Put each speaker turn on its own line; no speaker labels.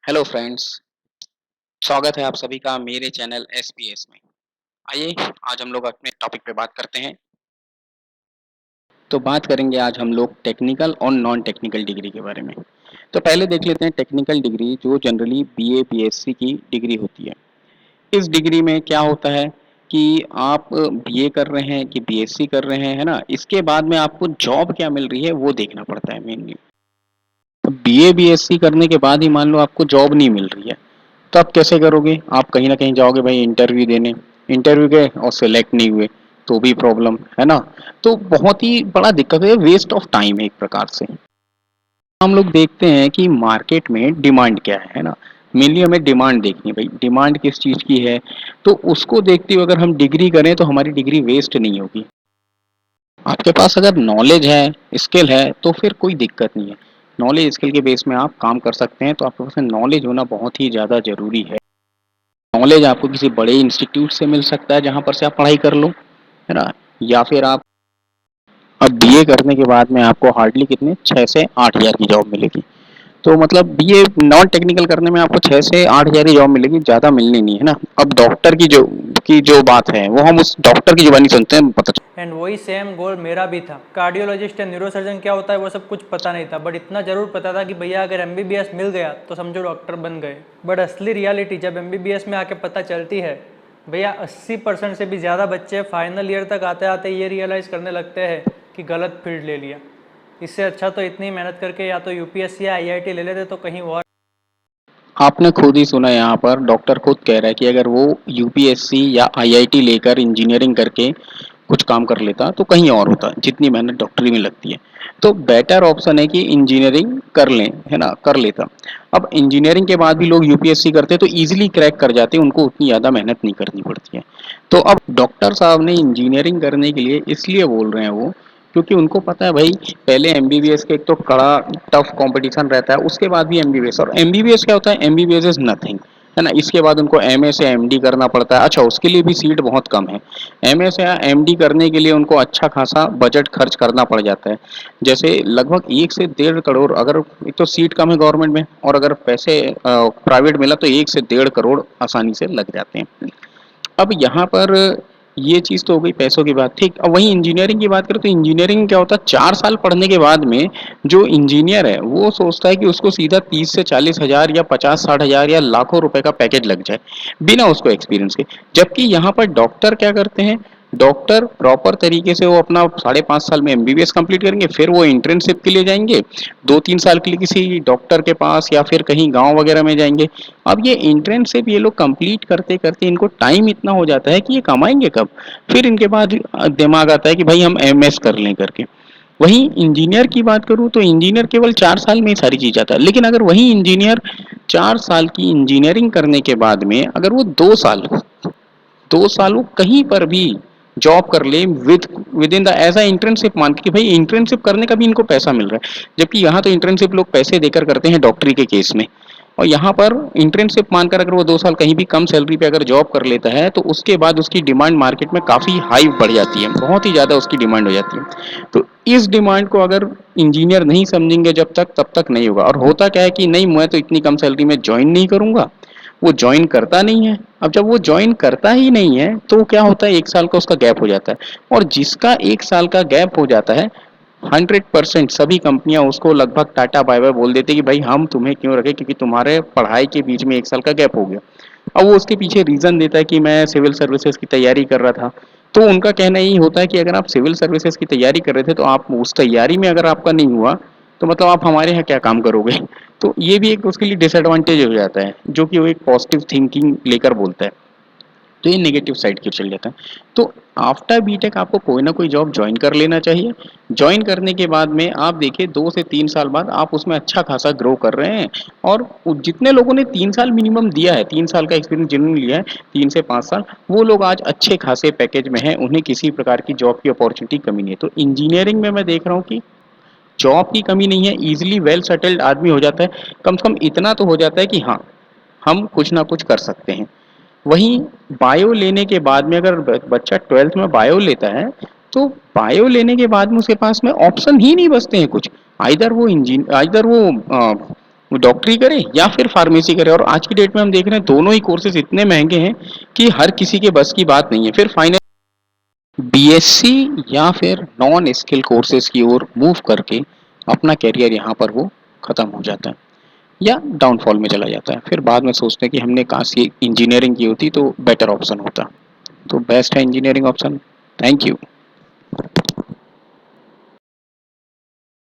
Hello friends, स्वागत है आप सभी का मेरे चैनल एसपीएस में। आइए आज हम लोग अपने टॉपिक पे बात करते हैं। तो बात करेंगे आज हम लोग टेक्निकल और नॉन टेक्निकल डिग्री के बारे में। तो पहले देख लेते हैं टेक्निकल डिग्री जो जनरली बीए बीएससी की डिग्री होती है। इस डिग्री में क्या होता है कि आप बीए कर रहे हैं कि बीएससी कर रहे हैं, है ना? इसके बाद में आपको जॉब क्या मिल रही है वो देखना पड़ता है मेनली। बीए बीएससी करने के बाद ही मान लो आपको जॉब नहीं मिल रही है, तो आप कैसे करोगे? आप कहीं ना कहीं जाओगे भाई इंटरव्यू देने, इंटरव्यू गए और सिलेक्ट नहीं हुए तो भी प्रॉब्लम है ना। तो बहुत ही बड़ा दिक्कत है, वेस्ट ऑफ टाइम है एक प्रकार से। हम लोग देखते हैं कि मार्केट में डिमांड क्या है ना। मेनली हमें डिमांड देखनी है भाई, डिमांड किस चीज़ की है। तो उसको देखते हुए अगर हम डिग्री करें तो हमारी डिग्री वेस्ट नहीं होगी। आपके पास अगर नॉलेज है, स्किल है, तो फिर कोई दिक्कत नहीं है। नॉलेज स्किल के बेस में आप काम कर सकते हैं, तो आपके पास नॉलेज होना बहुत ही ज़्यादा ज़रूरी है। नॉलेज आपको किसी बड़े इंस्टीट्यूट से मिल सकता है जहाँ पर से आप पढ़ाई कर लो, है ना? या फिर आप अब बीए करने के बाद में आपको हार्डली कितने 6 से 8 हज़ार की जॉब मिलेगी। तो मतलब बीए नॉन टेक्निकल करने में आपको 6 से 8 हज़ार की जॉब मिलेगी, ज़्यादा मिलनी नहीं है ना। अब डॉक्टर की जो बात है वो हम उस डॉक्टर की जुबानी सुनते हैं, पता
एंड वही सेम गोल मेरा भी था। कार्डियोलॉजिस्ट या न्यूरोसर्जन क्या होता है वो सब कुछ पता नहीं था, बट इतना ज़रूर पता था कि भैया अगर एमबीबीएस मिल गया तो समझो डॉक्टर बन गए। बट असली रियलिटी जब एमबीबीएस में आके पता चलती है, भैया 80% से भी ज़्यादा बच्चे फाइनल ईयर तक आते आते ये रियलाइज़ करने लगते हैं कि गलत फील्ड ले लिया। इससे अच्छा तो इतनी मेहनत करके या तो यूपीएससी या आईआईटी ले लेते तो कहीं और।
आपने खुद ही सुना, यहाँ पर डॉक्टर खुद कह रहा है कि अगर वो यूपीएससी या आईआईटी लेकर इंजीनियरिंग करके कुछ काम कर लेता तो कहीं और होता, जितनी मेहनत डॉक्टरी में लगती है। तो बेटर ऑप्शन है कि इंजीनियरिंग कर लें, है ना, कर लेता। अब इंजीनियरिंग के बाद भी लोग यूपीएससी करते तो इजीली क्रैक कर जाते, उनको उतनी ज़्यादा मेहनत नहीं करनी पड़ती है। तो अब डॉक्टर साहब ने इंजीनियरिंग करने के लिए इसलिए बोल रहे हैं वो, क्योंकि उनको पता है भाई पहले एमबीबीएस के एक तो कड़ा टफ कंपटीशन रहता है, उसके बाद भी एमबीबीएस। और एमबीबीएस क्या होता है? एमबीबीएस इज नथिंग, है ना। इसके बाद उनको एमए से एमडी करना पड़ता है। अच्छा, उसके लिए भी सीट बहुत कम है। एमए से एमडी करने के लिए उनको अच्छा खासा बजट खर्च करना पड़ जाता है। जैसे लगभग 1 से 1.5 करोड़, अगर एक तो सीट कम है गवर्नमेंट में, और अगर पैसे प्राइवेट मिला तो 1 से 1.5 करोड़ आसानी से लग जाते हैं। अब यहाँ पर ये चीज़ तो हो गई पैसों की बात, ठीक। अब वहीं इंजीनियरिंग की बात करें तो इंजीनियरिंग क्या होता है, 4 साल पढ़ने के बाद में जो इंजीनियर है वो सोचता है कि उसको सीधा 30 से 40 हज़ार या 50-60 हज़ार या लाखों रुपए का पैकेज लग जाए बिना उसको एक्सपीरियंस के। जबकि यहाँ पर डॉक्टर क्या करते हैं, डॉक्टर प्रॉपर तरीके से वो अपना 5.5 साल में एमबीबीएस कंप्लीट करेंगे, फिर वो इंटर्नशिप के लिए जाएंगे 2-3 साल के लिए किसी डॉक्टर के पास या फिर कहीं गांव वगैरह में जाएंगे। अब ये इंटर्नशिप ये लोग कंप्लीट करते करते इनको टाइम इतना हो जाता है कि ये कमाएंगे कब। फिर इनके बाद दिमाग आता है कि भाई हम एमएस कर लें करके। वहीं इंजीनियर की बात करूं तो इंजीनियर केवल 4 साल में ही सारी चीज आता है, लेकिन अगर वही इंजीनियर 4 साल की इंजीनियरिंग करने के बाद में अगर वो 2 साल वो कहीं पर भी जॉब कर ले within the as a internship, मान के कि भाई इंटर्नशिप करने का भी इनको पैसा मिल रहा है। जबकि यहाँ तो इंटर्नशिप लोग पैसे देकर करते हैं डॉक्टरी के केस में, और यहाँ पर इंटर्नशिप मानकर अगर वो 2 साल कहीं भी कम सैलरी पे अगर जॉब कर लेता है तो उसके बाद उसकी डिमांड मार्केट में काफ़ी हाई बढ़ जाती है, बहुत ही ज़्यादा उसकी डिमांड हो जाती है। तो इस डिमांड को अगर इंजीनियर नहीं समझेंगे जब तक, तब तक नहीं होगा। और होता क्या है कि नहीं, मैं तो इतनी कम सैलरी में ज्वाइन नहीं करूंगा, वो ज्वाइन करता नहीं है। अब जब वो ज्वाइन करता ही नहीं है तो क्या होता है, 1 साल का उसका गैप हो जाता है। और जिसका 1 साल का गैप हो जाता है, 100% सभी कंपनियां उसको लगभग टाटा बाय बाय बोल देते कि भाई हम तुम्हें क्यों रखे, क्योंकि तुम्हारे पढ़ाई के बीच में 1 साल का गैप हो गया। अब वो उसके पीछे रीजन देता है कि मैं सिविल सर्विसेज की तैयारी कर रहा था। तो उनका कहना यही होता है कि अगर आप सिविल सर्विसेज की तैयारी कर रहे थे तो आप उस तैयारी में अगर आपका नहीं हुआ तो मतलब आप हमारे यहाँ क्या काम करोगे। तो ये भी एक उसके लिए डिसएडवांटेज हो जाता है, जो कि वो एक पॉजिटिव थिंकिंग लेकर बोलता है। तो ये नेगेटिव साइड की चल जाता है। तो आफ्टर बीटेक आपको कोई ना कोई जॉब ज्वाइन कर लेना चाहिए। ज्वाइन करने के बाद में आप देखिए 2 से 3 साल बाद आप उसमें अच्छा खासा ग्रो कर रहे हैं। और जितने लोगों ने 3 साल मिनिमम दिया है, 3 साल का एक्सपीरियंस जिन्होंने लिया है, 3 से 5 साल, वो लोग आज अच्छे खासे पैकेज में हैं, उन्हें किसी प्रकार की जॉब की अपॉर्चुनिटी कमी नहीं है। तो इंजीनियरिंग में मैं देख रहा हूँ कि जॉब की कमी नहीं है, इजिली वेल सेटल्ड आदमी हो जाता है। कम से कम इतना तो हो जाता है कि हाँ, हम कुछ ना कुछ कर सकते हैं। वहीं बायो लेने के बाद में अगर बच्चा 12th में बायो लेता है तो बायो लेने के बाद में उसके पास में ऑप्शन ही नहीं बचते हैं कुछ। आइदर वो वो डॉक्टरी करे या फिर फार्मेसी करे। और आज की डेट में हम देख रहे हैं दोनों ही कोर्सेज इतने महंगे हैं कि हर किसी के बस की बात नहीं है। फिर फाइनल बीएससी या फिर नॉन स्किल कोर्सेज की ओर मूव करके अपना करियर यहाँ पर वो खत्म हो जाता है या डाउनफॉल में चला जाता है। फिर बाद में सोचते हैं कि हमने काश ये इंजीनियरिंग की होती तो बेटर ऑप्शन होता। तो बेस्ट है इंजीनियरिंग ऑप्शन। Thank you.